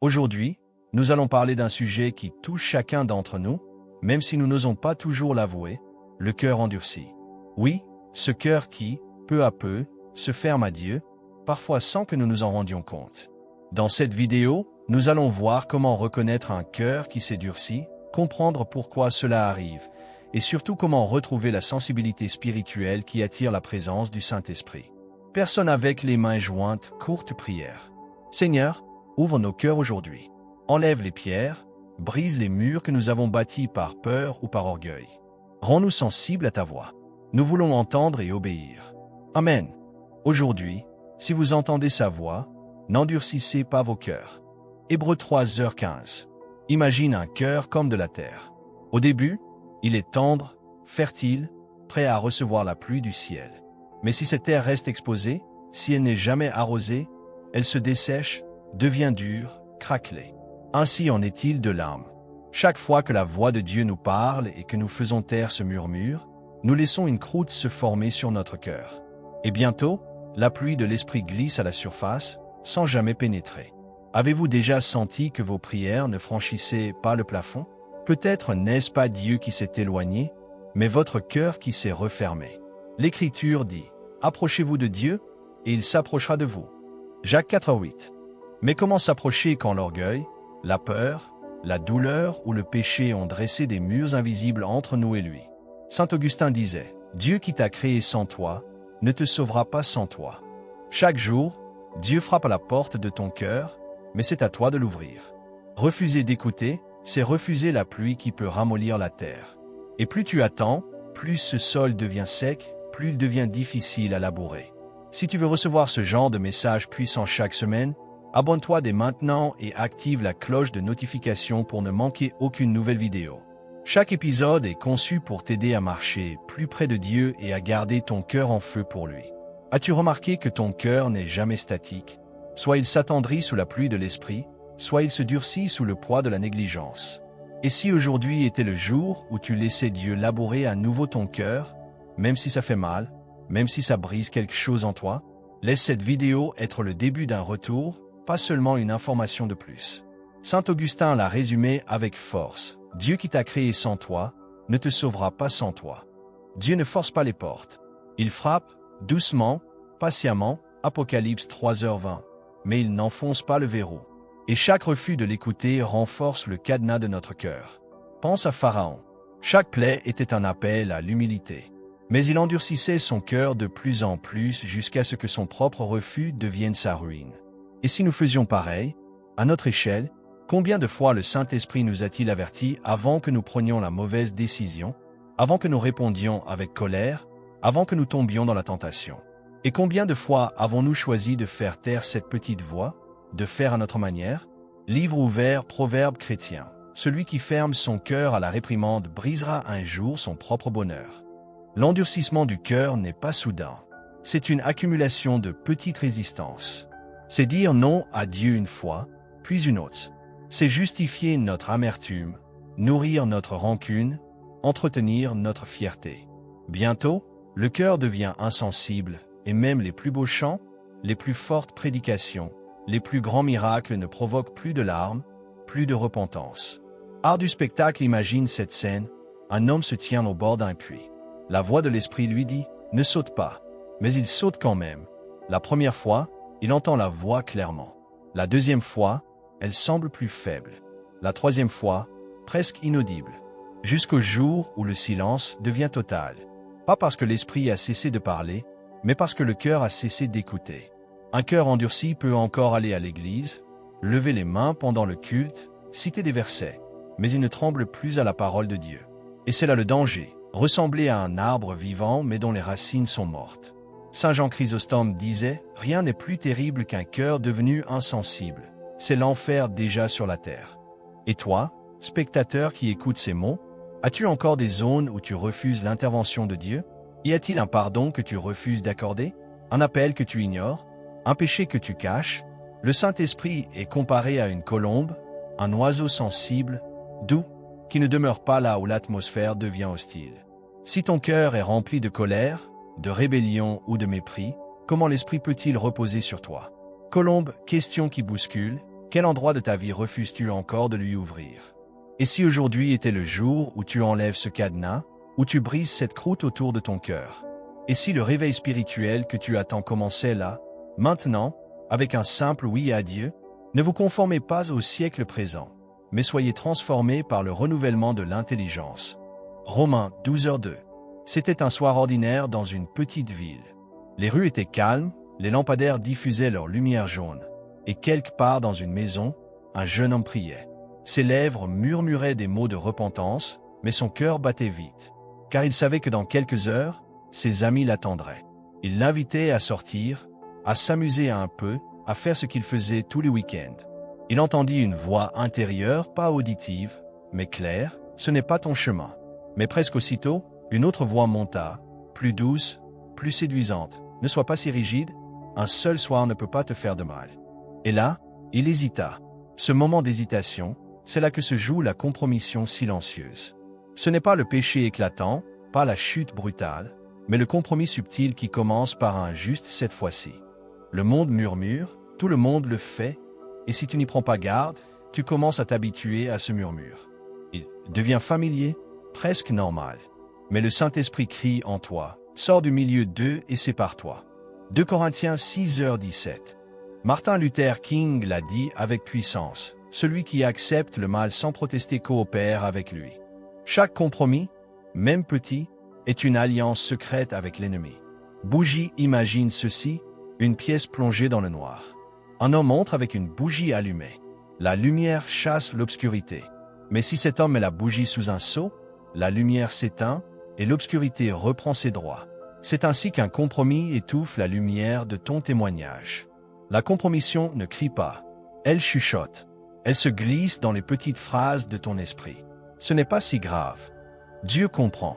Aujourd'hui, nous allons parler d'un sujet qui touche chacun d'entre nous, même si nous n'osons pas toujours l'avouer, le cœur endurci. Oui, ce cœur qui, peu à peu, se ferme à Dieu, parfois sans que nous nous en rendions compte. Dans cette vidéo, nous allons voir comment reconnaître un cœur qui s'est durci, comprendre pourquoi cela arrive, et surtout comment retrouver la sensibilité spirituelle qui attire la présence du Saint-Esprit. Personne avec les mains jointes, courte prière. Seigneur, ouvre nos cœurs aujourd'hui. Enlève les pierres, brise les murs que nous avons bâtis par peur ou par orgueil. Rends-nous sensibles à ta voix. Nous voulons entendre et obéir. Amen. Aujourd'hui, si vous entendez sa voix, n'endurcissez pas vos cœurs. Hébreux 3h15. Imagine un cœur comme de la terre. Au début, il est tendre, fertile, prêt à recevoir la pluie du ciel. Mais si cette terre reste exposée, si elle n'est jamais arrosée, elle se dessèche, devient dure, craquelée. Ainsi en est-il de l'âme. Chaque fois que la voix de Dieu nous parle et que nous faisons taire ce murmure, nous laissons une croûte se former sur notre cœur. Et bientôt, la pluie de l'esprit glisse à la surface, sans jamais pénétrer. Avez-vous déjà senti que vos prières ne franchissaient pas le plafond? Peut-être n'est-ce pas Dieu qui s'est éloigné, mais votre cœur qui s'est refermé. L'Écriture dit « Approchez-vous de Dieu, et il s'approchera de vous ». Jacques 4,8. Mais comment s'approcher quand l'orgueil, la peur, la douleur ou le péché ont dressé des murs invisibles entre nous et lui? Saint Augustin disait « Dieu qui t'a créé sans toi, ne te sauvera pas sans toi ». Chaque jour, Dieu frappe à la porte de ton cœur, mais c'est à toi de l'ouvrir. Refuser d'écouter, c'est refuser la pluie qui peut ramollir la terre. Et plus tu attends, plus ce sol devient sec, plus il devient difficile à labourer. Si tu veux recevoir ce genre de messages puissants chaque semaine, abonne-toi dès maintenant et active la cloche de notification pour ne manquer aucune nouvelle vidéo. Chaque épisode est conçu pour t'aider à marcher plus près de Dieu et à garder ton cœur en feu pour lui. As-tu remarqué que ton cœur n'est jamais statique? Soit il s'attendrit sous la pluie de l'esprit, soit il se durcit sous le poids de la négligence. Et si aujourd'hui était le jour où tu laissais Dieu labourer à nouveau ton cœur, même si ça fait mal, même si ça brise quelque chose en toi, laisse cette vidéo être le début d'un retour, pas seulement une information de plus. Saint Augustin l'a résumé avec force. Dieu qui t'a créé sans toi, ne te sauvera pas sans toi. Dieu ne force pas les portes. Il frappe, doucement, patiemment, Apocalypse 3h20. Mais il n'enfonce pas le verrou. Et chaque refus de l'écouter renforce le cadenas de notre cœur. Pense à Pharaon. Chaque plaie était un appel à l'humilité. Mais il endurcissait son cœur de plus en plus jusqu'à ce que son propre refus devienne sa ruine. Et si nous faisions pareil, à notre échelle, combien de fois le Saint-Esprit nous a-t-il avertis avant que nous prenions la mauvaise décision, avant que nous répondions avec colère, avant que nous tombions dans la tentation? Et combien de fois avons-nous choisi de faire taire cette petite voix, de faire à notre manière? Livre ouvert, proverbe chrétien. Celui qui ferme son cœur à la réprimande brisera un jour son propre bonheur. L'endurcissement du cœur n'est pas soudain. C'est une accumulation de petites résistances. C'est dire non à Dieu une fois, puis une autre. C'est justifier notre amertume, nourrir notre rancune, entretenir notre fierté. Bientôt, le cœur devient insensible, et même les plus beaux chants, les plus fortes prédications, les plus grands miracles ne provoquent plus de larmes, plus de repentance. Art du spectacle imagine cette scène, un homme se tient au bord d'un puits. La voix de l'esprit lui dit « Ne saute pas », mais il saute quand même. La première fois, il entend la voix clairement. La deuxième fois, elle semble plus faible. La troisième fois, presque inaudible. Jusqu'au jour où le silence devient total. Pas parce que l'esprit a cessé de parler, mais parce que le cœur a cessé d'écouter. Un cœur endurci peut encore aller à l'église, lever les mains pendant le culte, citer des versets, mais il ne tremble plus à la parole de Dieu. Et c'est là le danger, ressembler à un arbre vivant mais dont les racines sont mortes. Saint Jean Chrysostome disait « Rien n'est plus terrible qu'un cœur devenu insensible. C'est l'enfer déjà sur la terre. » Et toi, spectateur qui écoute ces mots, as-tu encore des zones où tu refuses l'intervention de Dieu? Y a-t-il un pardon que tu refuses d'accorder? Un appel que tu ignores? Un péché que tu caches? Le Saint-Esprit est comparé à une colombe, un oiseau sensible, doux, qui ne demeure pas là où l'atmosphère devient hostile. Si ton cœur est rempli de colère, de rébellion ou de mépris, comment l'Esprit peut-il reposer sur toi? Colombe, question qui bouscule, Quel endroit de ta vie refuses-tu encore de lui ouvrir? Et si aujourd'hui était le jour où tu enlèves ce cadenas, où tu brises cette croûte autour de ton cœur? Et si le réveil spirituel que tu attends commençait là, maintenant, avec un simple oui à Dieu? Ne vous conformez pas au siècle présent, mais soyez transformés par le renouvellement de l'intelligence. Romains 12h2. C'était un soir ordinaire dans une petite ville. Les rues étaient calmes, les lampadaires diffusaient leur lumière jaune. Et quelque part dans une maison, un jeune homme priait. Ses lèvres murmuraient des mots de repentance, mais son cœur battait vite, car il savait que dans quelques heures, ses amis l'attendraient. Il l'invitait à sortir, à s'amuser un peu, à faire ce qu'il faisait tous les week-ends. Il entendit une voix intérieure, pas auditive, mais claire, « Ce n'est pas ton chemin ». Mais presque aussitôt, une autre voix monta, plus douce, plus séduisante. « Ne sois pas si rigide, un seul soir ne peut pas te faire de mal. » Et là, il hésita. Ce moment d'hésitation, c'est là que se joue la compromission silencieuse. Ce n'est pas le péché éclatant, pas la chute brutale, mais le compromis subtil qui commence par un juste cette fois-ci. Le monde murmure, tout le monde le fait, et si tu n'y prends pas garde, tu commences à t'habituer à ce murmure. Il devient familier, presque normal. Mais le Saint-Esprit crie en toi, sors du milieu d'eux et sépare-toi. 2 Corinthiens 6h17. Martin Luther King l'a dit avec puissance, celui qui accepte le mal sans protester coopère avec lui. Chaque compromis, même petit, est une alliance secrète avec l'ennemi. Bougie imagine ceci, une pièce plongée dans le noir. Un homme entre avec une bougie allumée. La lumière chasse l'obscurité. Mais si cet homme met la bougie sous un seau, la lumière s'éteint et l'obscurité reprend ses droits. C'est ainsi qu'un compromis étouffe la lumière de ton témoignage. La compromission ne crie pas, elle chuchote. Elle se glisse dans les petites phrases de ton esprit. Ce n'est pas si grave. Dieu comprend.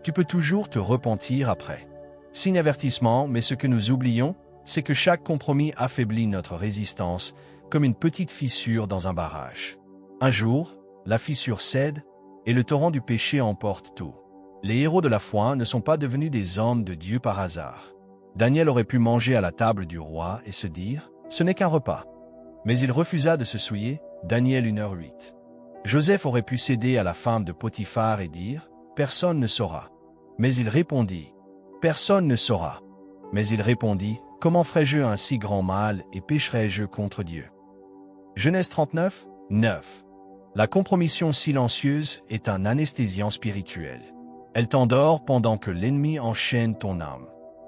Tu peux toujours te repentir après. Signe avertissement, mais ce que nous oublions, c'est que chaque compromis affaiblit notre résistance comme une petite fissure dans un barrage. Un jour, la fissure cède et le torrent du péché emporte tout. Les héros de la foi ne sont pas devenus des hommes de Dieu par hasard. Daniel aurait pu manger à la table du roi et se dire « Ce n'est qu'un repas ». Mais il refusa de se souiller, Daniel 1h08. Joseph aurait pu céder à la femme de Potiphar et dire « Personne ne saura ». Mais il répondit « Personne ne saura ». Mais il répondit « Comment ferais-je un si grand mal et pécherais-je contre Dieu ?» Genèse 39, 9. La compromission silencieuse est un anesthésiant spirituel. Elle t'endort pendant que l'ennemi enchaîne ton âme.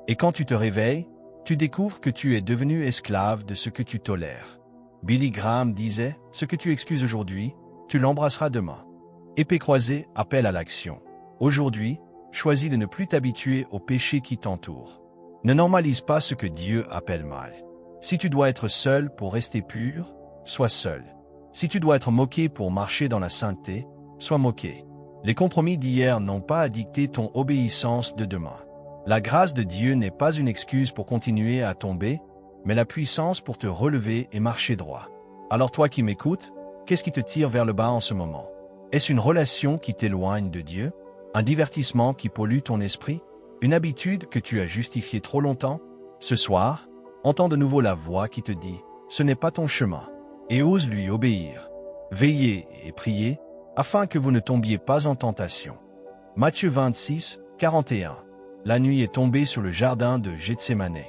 Et quand tu te réveilles, tu découvres que tu es devenu esclave de ce que tu tolères. Billy Graham disait « Ce que tu excuses aujourd'hui, tu l'embrasseras demain. » Épée croisée appelle à l'action. Aujourd'hui, choisis de ne plus t'habituer au péché qui t'entoure. Ne normalise pas ce que Dieu appelle mal. Si tu dois être seul pour rester pur, sois seul. Si tu dois être moqué pour marcher dans la sainteté, sois moqué. Les compromis d'hier n'ont pas à dicter ton obéissance de demain. La grâce de Dieu n'est pas une excuse pour continuer à tomber, mais la puissance pour te relever et marcher droit. Alors toi qui m'écoutes, qu'est-ce qui te tire vers le bas en ce moment? Est-ce une relation qui t'éloigne de Dieu? Un divertissement qui pollue ton esprit? Une habitude que tu as justifiée trop longtemps? Ce soir, entends de nouveau la voix qui te dit « Ce n'est pas ton chemin » et ose lui obéir. Veillez et priez, afin que vous ne tombiez pas en tentation. Matthieu 26, 41. La nuit est tombée sur le jardin de Gethsémane.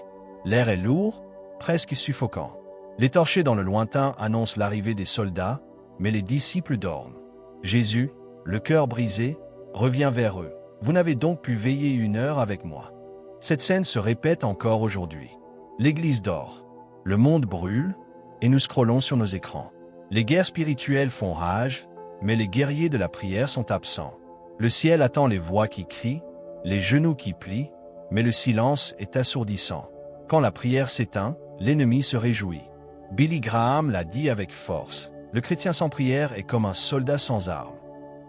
L'air est lourd, presque suffocant. Les torchers dans le lointain annoncent l'arrivée des soldats, mais les disciples dorment. Jésus, le cœur brisé, revient vers eux. Vous n'avez donc pu veiller 1 heure avec moi. Cette scène se répète encore aujourd'hui. L'Église dort. Le monde brûle, et nous scrollons sur nos écrans. Les guerres spirituelles font rage, mais les guerriers de la prière sont absents. Le ciel attend les voix qui crient, les genoux qui plient, mais le silence est assourdissant. Quand la prière s'éteint, l'ennemi se réjouit. Billy Graham l'a dit avec force, le chrétien sans prière est comme un soldat sans armes.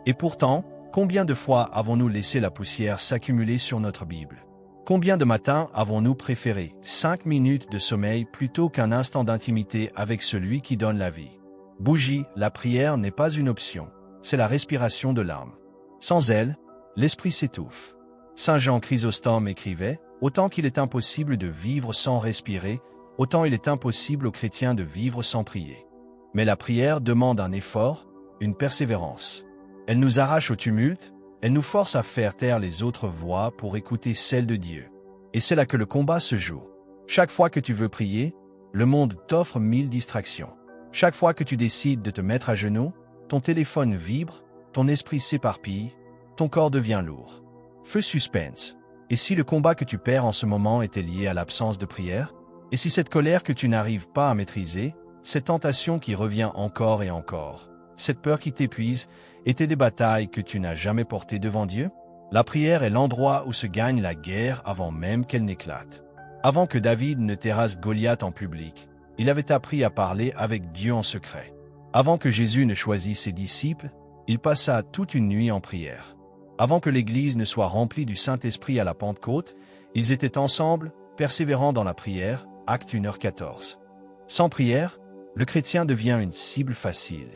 Et pourtant, combien de fois avons-nous laissé la poussière s'accumuler sur notre Bible? Combien de matins avons-nous préféré 5 minutes de sommeil plutôt qu'un instant d'intimité avec celui qui donne la vie? Bougie, la prière n'est pas une option, c'est la respiration de l'âme. Sans elle, l'esprit s'étouffe. Saint Jean Chrysostome écrivait « Autant qu'il est impossible de vivre sans respirer, autant il est impossible aux chrétiens de vivre sans prier. » Mais la prière demande un effort, une persévérance. Elle nous arrache au tumulte, elle nous force à faire taire les autres voix pour écouter celle de Dieu. Et c'est là que le combat se joue. Chaque fois que tu veux prier, le monde t'offre 1000 distractions. Chaque fois que tu décides de te mettre à genoux, ton téléphone vibre, ton esprit s'éparpille, ton corps devient lourd. Feu suspense. Et si le combat que tu perds en ce moment était lié à l'absence de prière? Et si cette colère que tu n'arrives pas à maîtriser, cette tentation qui revient encore et encore, cette peur qui t'épuise, étaient des batailles que tu n'as jamais portées devant Dieu? La prière est l'endroit où se gagne la guerre avant même qu'elle n'éclate. Avant que David ne terrasse Goliath en public, il avait appris à parler avec Dieu en secret. Avant que Jésus ne choisisse ses disciples, il passa toute une nuit en prière. Avant que l'Église ne soit remplie du Saint-Esprit à la Pentecôte, ils étaient ensemble, persévérant dans la prière, Actes 1h14. Sans prière, le chrétien devient une cible facile.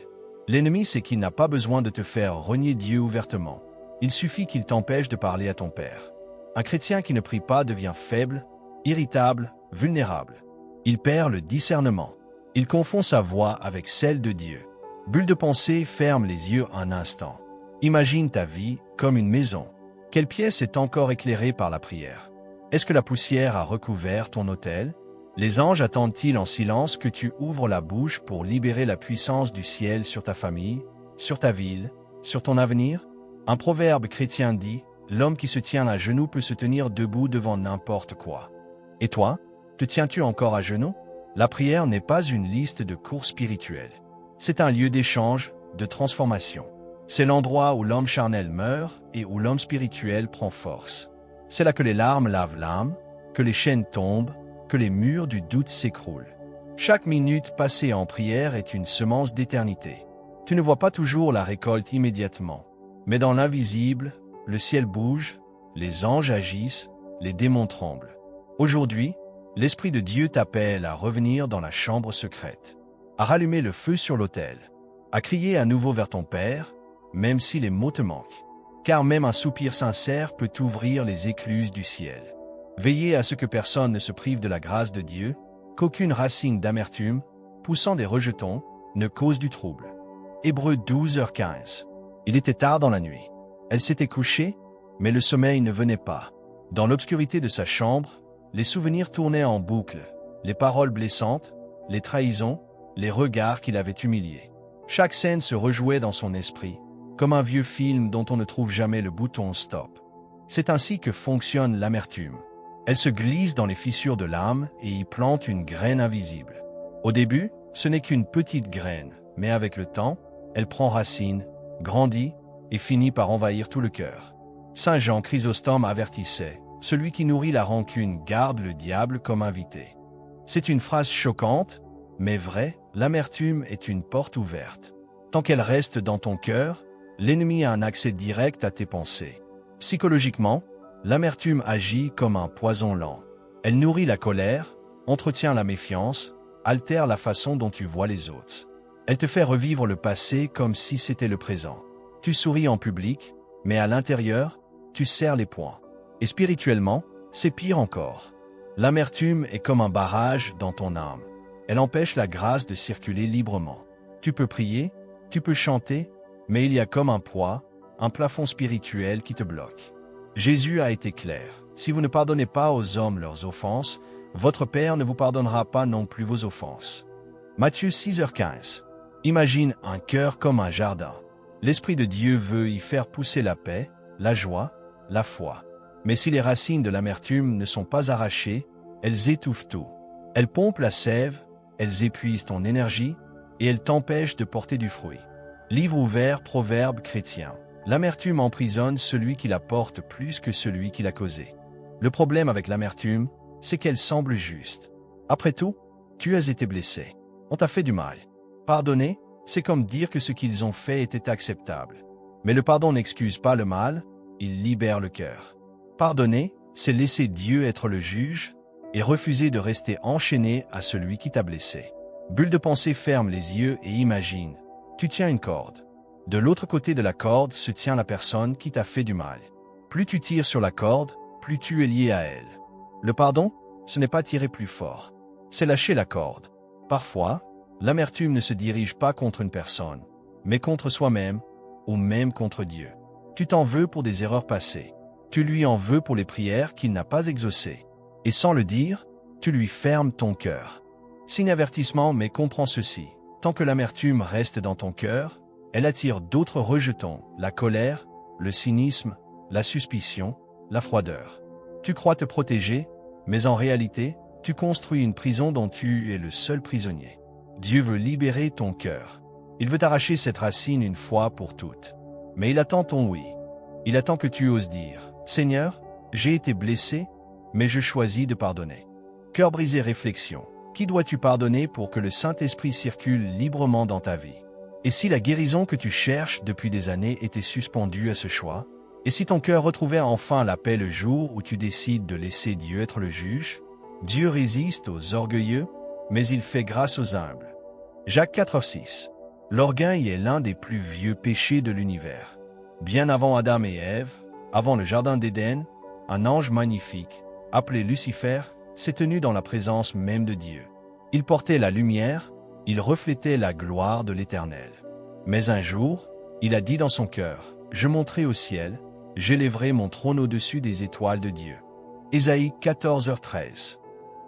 L'ennemi sait qu'il n'a pas besoin de te faire renier Dieu ouvertement. Il suffit qu'il t'empêche de parler à ton Père. Un chrétien qui ne prie pas devient faible, irritable, vulnérable. Il perd le discernement. Il confond sa voix avec celle de Dieu. Bulle de pensée, ferme les yeux un instant. Imagine ta vie comme une maison. Quelle pièce est encore éclairée par la prière? Est-ce que la poussière a recouvert ton autel? Les anges attendent-ils en silence que tu ouvres la bouche pour libérer la puissance du ciel sur ta famille, sur ta ville, sur ton avenir? Un proverbe chrétien dit « L'homme qui se tient à genoux peut se tenir debout devant n'importe quoi ». Et toi, te tiens-tu encore à genoux? La prière n'est pas une liste de cours spirituels. C'est un lieu d'échange, de transformation. C'est l'endroit où l'homme charnel meurt et où l'homme spirituel prend force. C'est là que les larmes lavent l'âme, que les chaînes tombent, que les murs du doute s'écroulent. Chaque minute passée en prière est une semence d'éternité. Tu ne vois pas toujours la récolte immédiatement. Mais dans l'invisible, le ciel bouge, les anges agissent, les démons tremblent. Aujourd'hui, l'Esprit de Dieu t'appelle à revenir dans la chambre secrète, à rallumer le feu sur l'autel, à crier à nouveau vers ton Père, même si les mots te manquent. Car même un soupir sincère peut ouvrir les écluses du ciel. Veillez à ce que personne ne se prive de la grâce de Dieu, qu'aucune racine d'amertume, poussant des rejetons, ne cause du trouble. Hébreux 12h15. Il était tard dans la nuit. Elle s'était couchée, mais le sommeil ne venait pas. Dans l'obscurité de sa chambre, les souvenirs tournaient en boucle, les paroles blessantes, les trahisons, les regards qui l'avaient humiliée. Chaque scène se rejouait dans son esprit, comme un vieux film dont on ne trouve jamais le bouton stop. C'est ainsi que fonctionne l'amertume. Elle se glisse dans les fissures de l'âme et y plante une graine invisible. Au début, ce n'est qu'une petite graine, mais avec le temps, elle prend racine, grandit et finit par envahir tout le cœur. Saint Jean Chrysostome avertissait « Celui qui nourrit la rancune garde le diable comme invité ». C'est une phrase choquante, mais vraie, l'amertume est une porte ouverte. Tant qu'elle reste dans ton cœur, l'ennemi a un accès direct à tes pensées. Psychologiquement, l'amertume agit comme un poison lent. Elle nourrit la colère, entretient la méfiance, altère la façon dont tu vois les autres. Elle te fait revivre le passé comme si c'était le présent. Tu souris en public, mais à l'intérieur, tu serres les poings. Et spirituellement, c'est pire encore. L'amertume est comme un barrage dans ton âme. Elle empêche la grâce de circuler librement. Tu peux prier, tu peux chanter, mais il y a comme un poids, un plafond spirituel qui te bloque. Jésus a été clair. Si vous ne pardonnez pas aux hommes leurs offenses, votre Père ne vous pardonnera pas non plus vos offenses. Matthieu 6h15. Imagine un cœur comme un jardin. L'Esprit de Dieu veut y faire pousser la paix, la joie, la foi. Mais si les racines de l'amertume ne sont pas arrachées, elles étouffent tout. Elles pompent la sève, elles épuisent ton énergie et elles t'empêchent de porter du fruit. Livre ouvert, proverbe chrétien. L'amertume emprisonne celui qui la porte plus que celui qui l'a causée. Le problème avec l'amertume, c'est qu'elle semble juste. Après tout, tu as été blessé. On t'a fait du mal. Pardonner, c'est comme dire que ce qu'ils ont fait était acceptable. Mais le pardon n'excuse pas le mal, il libère le cœur. Pardonner, c'est laisser Dieu être le juge et refuser de rester enchaîné à celui qui t'a blessé. Bulle de pensée, ferme les yeux et imagine. Tu tiens une corde. De l'autre côté de la corde se tient la personne qui t'a fait du mal. Plus tu tires sur la corde, plus tu es lié à elle. Le pardon, ce n'est pas tirer plus fort. C'est lâcher la corde. Parfois, L'amertume ne se dirige pas contre une personne, mais contre soi-même, ou même contre Dieu. Tu t'en veux pour des erreurs passées. Tu lui en veux pour les prières qu'il n'a pas exaucées. Et sans le dire, tu lui fermes ton cœur. Signe avertissement, mais comprends ceci. Tant que l'amertume reste dans ton cœur, elle attire d'autres rejetons, la colère, le cynisme, la suspicion, la froideur. Tu crois te protéger, mais en réalité, tu construis une prison dont tu es le seul prisonnier. Dieu veut libérer ton cœur. Il veut arracher cette racine une fois pour toutes. Mais il attend ton oui. Il attend que tu oses dire « Seigneur, j'ai été blessé, mais je choisis de pardonner. » Cœur brisé, réflexion. Qui dois-tu pardonner pour que le Saint-Esprit circule librement dans ta vie? Et si la guérison que tu cherches depuis des années était suspendue à ce choix? Et si ton cœur retrouvait enfin la paix le jour où tu décides de laisser Dieu être le juge? Dieu résiste aux orgueilleux, mais il fait grâce aux humbles. Jacques 4,6. L'orgueil est l'un des plus vieux péchés de l'univers. Bien avant Adam et Ève, avant le jardin d'Éden, un ange magnifique, appelé Lucifer, s'est tenu dans la présence même de Dieu. Il portait la lumière, il reflétait la gloire de l'Éternel. Mais un jour, il a dit dans son cœur, « Je monterai au ciel, j'élèverai mon trône au-dessus des étoiles de Dieu. » Ésaïe 14h13.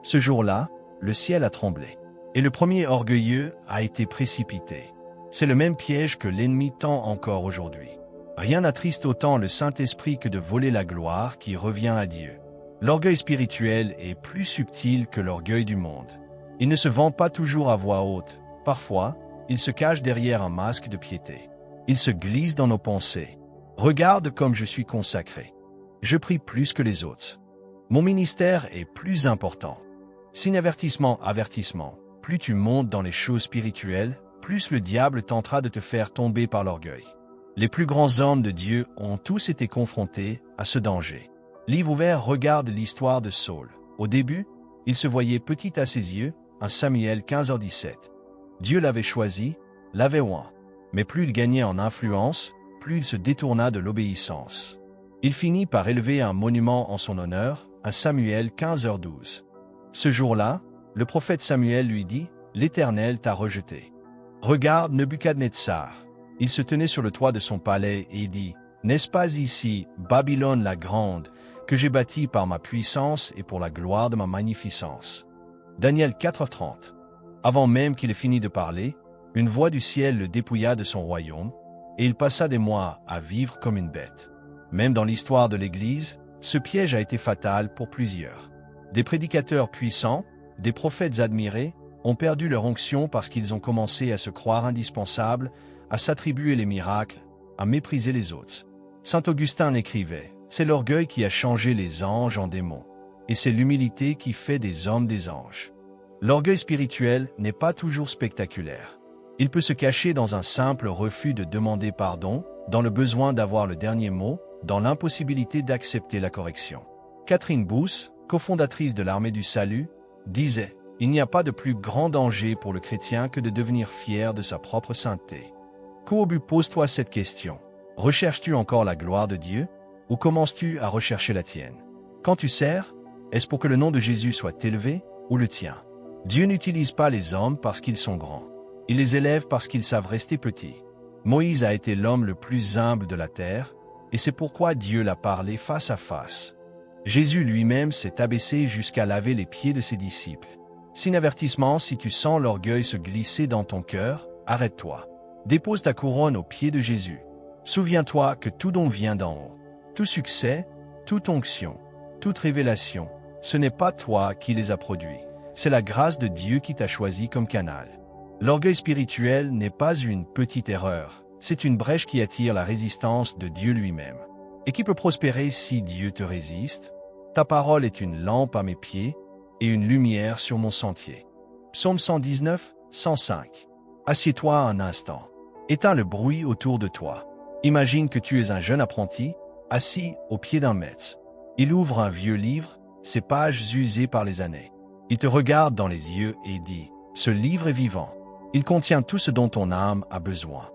Ce jour-là, le ciel a tremblé, et le premier orgueilleux a été précipité. C'est le même piège que l'ennemi tend encore aujourd'hui. Rien n'attriste autant le Saint-Esprit que de voler la gloire qui revient à Dieu. L'orgueil spirituel est plus subtil que l'orgueil du monde. Il ne se vante pas toujours à voix haute. Parfois, il se cache derrière un masque de piété. Il se glisse dans nos pensées. Regarde comme je suis consacré. Je prie plus que les autres. Mon ministère est plus important. Signe avertissement, avertissement. Plus tu montes dans les choses spirituelles, plus le diable tentera de te faire tomber par l'orgueil. Les plus grands hommes de Dieu ont tous été confrontés à ce danger. Livre ouvert, regarde l'histoire de Saul. Au début, il se voyait petit à ses yeux, 1 Samuel 15h17. Dieu l'avait choisi, l'avait oint. Mais plus il gagnait en influence, plus il se détourna de l'obéissance. Il finit par élever un monument en son honneur, 1 Samuel 15h12. Ce jour-là, le prophète Samuel lui dit, « L'Éternel t'a rejeté. » Regarde Nebuchadnezzar. Il se tenait sur le toit de son palais et dit, « N'est-ce pas ici, Babylone la grande, que j'ai bâtie par ma puissance et pour la gloire de ma magnificence ?» Daniel 4h30. Avant même qu'il ait fini de parler, une voix du ciel le dépouilla de son royaume, et il passa des mois à vivre comme une bête. Même dans l'histoire de l'Église, ce piège a été fatal pour plusieurs. Des prédicateurs puissants, des prophètes admirés, ont perdu leur onction parce qu'ils ont commencé à se croire indispensables, à s'attribuer les miracles, à mépriser les autres. Saint Augustin écrivait, « C'est l'orgueil qui a changé les anges en démons, et c'est l'humilité qui fait des hommes des anges. » L'orgueil spirituel n'est pas toujours spectaculaire. Il peut se cacher dans un simple refus de demander pardon, dans le besoin d'avoir le dernier mot, dans l'impossibilité d'accepter la correction. Catherine Booth, cofondatrice de l'Armée du Salut, disait « Il n'y a pas de plus grand danger pour le chrétien que de devenir fier de sa propre sainteté. » Qu'au but, pose-toi cette question. Recherches-tu encore la gloire de Dieu, ou commences-tu à rechercher la tienne? Quand tu sers, est-ce pour que le nom de Jésus soit élevé, ou le tien? Dieu n'utilise pas les hommes parce qu'ils sont grands. Il les élève parce qu'ils savent rester petits. Moïse a été l'homme le plus humble de la terre, et c'est pourquoi Dieu l'a parlé face à face. Jésus lui-même s'est abaissé jusqu'à laver les pieds de ses disciples. Signe avertissement, si tu sens l'orgueil se glisser dans ton cœur, arrête-toi. Dépose ta couronne aux pieds de Jésus. Souviens-toi que tout don vient d'en haut. Tout succès, toute onction, toute révélation, ce n'est pas toi qui les as produits. C'est la grâce de Dieu qui t'a choisi comme canal. L'orgueil spirituel n'est pas une petite erreur, c'est une brèche qui attire la résistance de Dieu lui-même. Et qui peut prospérer si Dieu te résiste? Ta parole est une lampe à mes pieds et une lumière sur mon sentier. Psaume 119, 105. Assieds-toi un instant. Éteins le bruit autour de toi. Imagine que tu es un jeune apprenti, assis au pied d'un maître. Il ouvre un vieux livre, ses pages usées par les années. Il te regarde dans les yeux et dit, « Ce livre est vivant. Il contient tout ce dont ton âme a besoin. »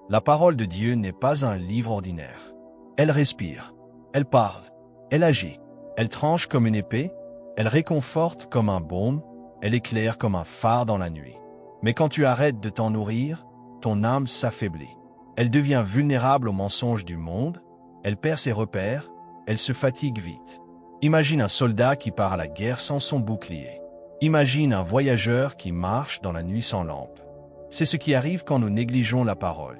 La parole de Dieu n'est pas un livre ordinaire. Elle respire, elle parle, elle agit, elle tranche comme une épée, elle réconforte comme un baume, elle éclaire comme un phare dans la nuit. Mais quand tu arrêtes de t'en nourrir, ton âme s'affaiblit. Elle devient vulnérable aux mensonges du monde, elle perd ses repères, elle se fatigue vite. Imagine un soldat qui part à la guerre sans son bouclier. Imagine un voyageur qui marche dans la nuit sans lampe. C'est ce qui arrive quand nous négligeons la parole.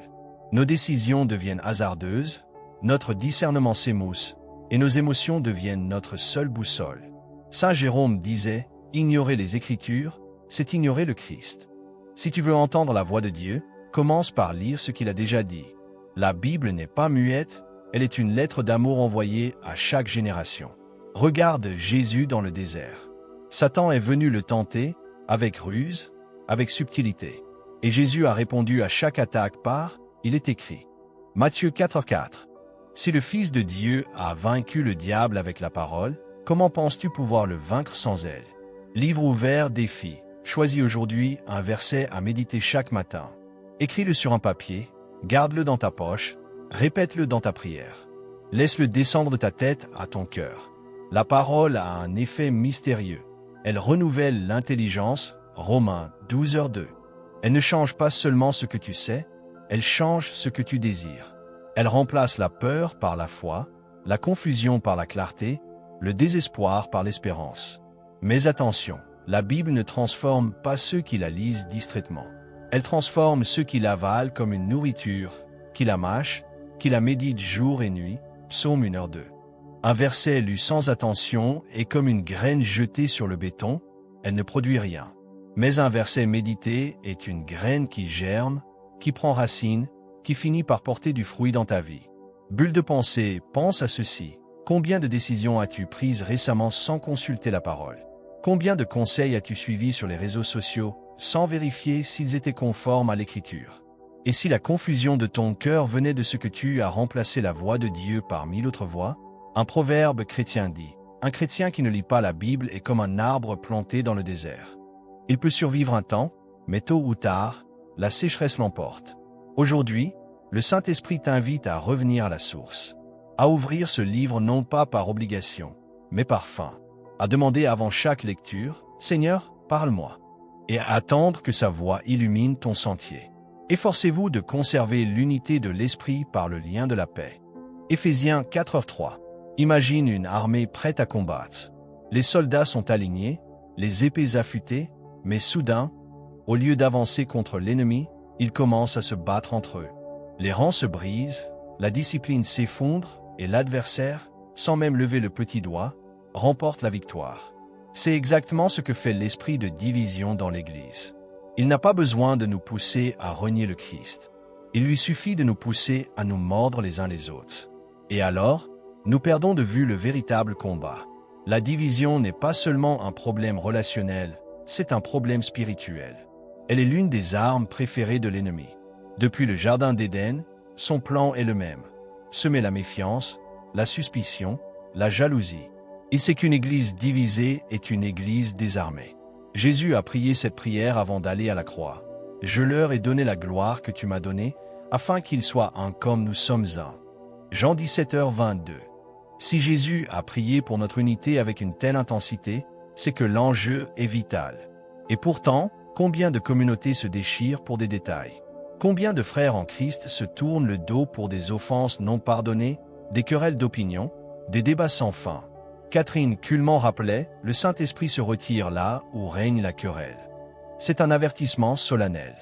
Nos décisions deviennent hasardeuses, notre discernement s'émousse, et nos émotions deviennent notre seule boussole. Saint Jérôme disait, « Ignorer les Écritures, c'est ignorer le Christ. » Si tu veux entendre la voix de Dieu, commence par lire ce qu'il a déjà dit. La Bible n'est pas muette, elle est une lettre d'amour envoyée à chaque génération. Regarde Jésus dans le désert. Satan est venu le tenter, avec ruse, avec subtilité. Et Jésus a répondu à chaque attaque par « Il est écrit ». Matthieu 4,4. Si le Fils de Dieu a vaincu le diable avec la parole, comment penses-tu pouvoir le vaincre sans elle? Livre ouvert défi. Choisis aujourd'hui un verset à méditer chaque matin. Écris-le sur un papier, garde-le dans ta poche, répète-le dans ta prière. Laisse-le descendre de ta tête à ton cœur. La parole a un effet mystérieux. Elle renouvelle l'intelligence, Romains 12h2. Elle ne change pas seulement ce que tu sais, elle change ce que tu désires. Elle remplace la peur par la foi, la confusion par la clarté, le désespoir par l'espérance. Mais attention, la Bible ne transforme pas ceux qui la lisent distraitement. Elle transforme ceux qui l'avalent comme une nourriture, qui la mâchent, qui la méditent jour et nuit. Psaume 1h2. Un verset lu sans attention est comme une graine jetée sur le béton, elle ne produit rien. Mais un verset médité est une graine qui germe, qui prend racine, qui finit par porter du fruit dans ta vie. Bulle de pensée, pense à ceci. Combien de décisions as-tu prises récemment sans consulter la parole? Combien de conseils as-tu suivis sur les réseaux sociaux sans vérifier s'ils étaient conformes à l'Écriture? Et si la confusion de ton cœur venait de ce que tu as remplacé la voix de Dieu par 1000 autres voix? Un proverbe chrétien dit, « Un chrétien qui ne lit pas la Bible est comme un arbre planté dans le désert. Il peut survivre un temps, mais tôt ou tard, la sécheresse l'emporte. » Aujourd'hui, le Saint-Esprit t'invite à revenir à la source, à ouvrir ce livre non pas par obligation, mais par faim, à demander avant chaque lecture, « Seigneur, parle-moi » et à attendre que sa voix illumine ton sentier. Efforcez-vous de conserver l'unité de l'esprit par le lien de la paix. Éphésiens 4h3. Imagine une armée prête à combattre. Les soldats sont alignés, les épées affûtées, mais soudain, au lieu d'avancer contre l'ennemi, ils commencent à se battre entre eux. Les rangs se brisent, la discipline s'effondre et l'adversaire, sans même lever le petit doigt, remporte la victoire. C'est exactement ce que fait l'esprit de division dans l'Église. Il n'a pas besoin de nous pousser à renier le Christ. Il lui suffit de nous pousser à nous mordre les uns les autres. Et alors, nous perdons de vue le véritable combat. La division n'est pas seulement un problème relationnel, c'est un problème spirituel. Elle est l'une des armes préférées de l'ennemi. Depuis le Jardin d'Éden, son plan est le même. Semer la méfiance, la suspicion, la jalousie. Il sait qu'une église divisée est une église désarmée. Jésus a prié cette prière avant d'aller à la croix. « Je leur ai donné la gloire que tu m'as donnée, afin qu'ils soient un comme nous sommes un. » Jean 17h22. Si Jésus a prié pour notre unité avec une telle intensité, c'est que l'enjeu est vital. Et pourtant, combien de communautés se déchirent pour des détails? Combien de frères en Christ se tournent le dos pour des offenses non pardonnées, des querelles d'opinion, des débats sans fin? Catherine Kuhlman rappelait, le Saint-Esprit se retire là où règne la querelle. C'est un avertissement solennel.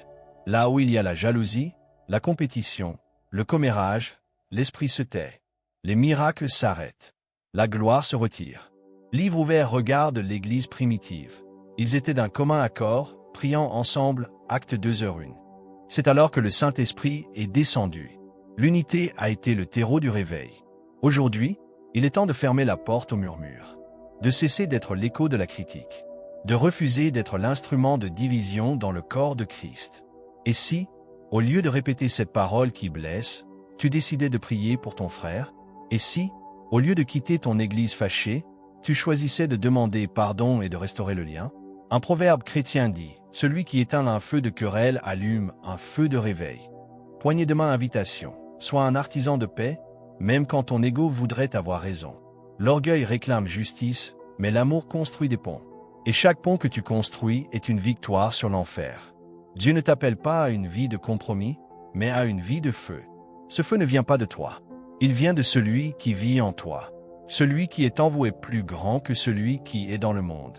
Là où il y a la jalousie, la compétition, le commérage, l'Esprit se tait. Les miracles s'arrêtent. La gloire se retire. Livre ouvert regarde l'Église primitive. Ils étaient d'un commun accord, priant ensemble, acte 2h1. C'est alors que le Saint-Esprit est descendu. L'unité a été le terreau du réveil. Aujourd'hui, il est temps de fermer la porte au murmure, de cesser d'être l'écho de la critique, de refuser d'être l'instrument de division dans le corps de Christ. Et si, au lieu de répéter cette parole qui blesse, tu décidais de prier pour ton frère? Et si, au lieu de quitter ton église fâchée, tu choisissais de demander pardon et de restaurer le lien? Un proverbe chrétien dit, « Celui qui éteint un feu de querelle allume un feu de réveil. » Poignée de main invitation, sois un artisan de paix, même quand ton ego voudrait avoir raison. L'orgueil réclame justice, mais l'amour construit des ponts. Et chaque pont que tu construis est une victoire sur l'enfer. Dieu ne t'appelle pas à une vie de compromis, mais à une vie de feu. Ce feu ne vient pas de toi. Il vient de celui qui vit en toi. Celui qui est envoué plus grand que celui qui est dans le monde.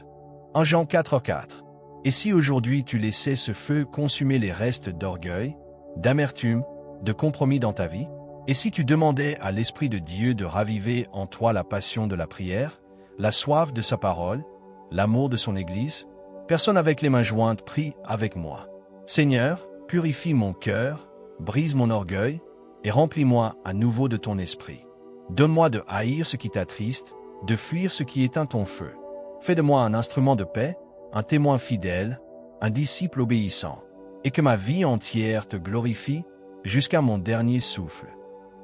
1 Jean 4,4. Et si aujourd'hui tu laissais ce feu consumer les restes d'orgueil, d'amertume, de compromis dans ta vie, et si tu demandais à l'Esprit de Dieu de raviver en toi la passion de la prière, la soif de sa parole, l'amour de son Église, personne avec les mains jointes prie avec moi. Seigneur, purifie mon cœur, brise mon orgueil, et remplis-moi à nouveau de ton esprit. Donne-moi de haïr ce qui t'attriste, de fuir ce qui éteint ton feu. Fais de moi un instrument de paix, un témoin fidèle, un disciple obéissant, et que ma vie entière te glorifie jusqu'à mon dernier souffle.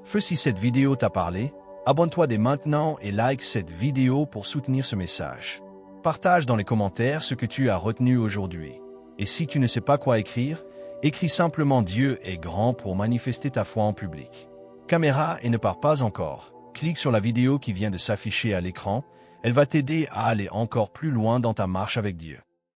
Feu, si cette vidéo t'a parlé, abonne-toi dès maintenant et like cette vidéo pour soutenir ce message. Partage dans les commentaires ce que tu as retenu aujourd'hui. Et si tu ne sais pas quoi écrire, écris simplement Dieu est grand pour manifester ta foi en public. Caméra et ne pars pas encore. Clique sur la vidéo qui vient de s'afficher à l'écran. Elle va t'aider à aller encore plus loin dans ta marche avec Dieu.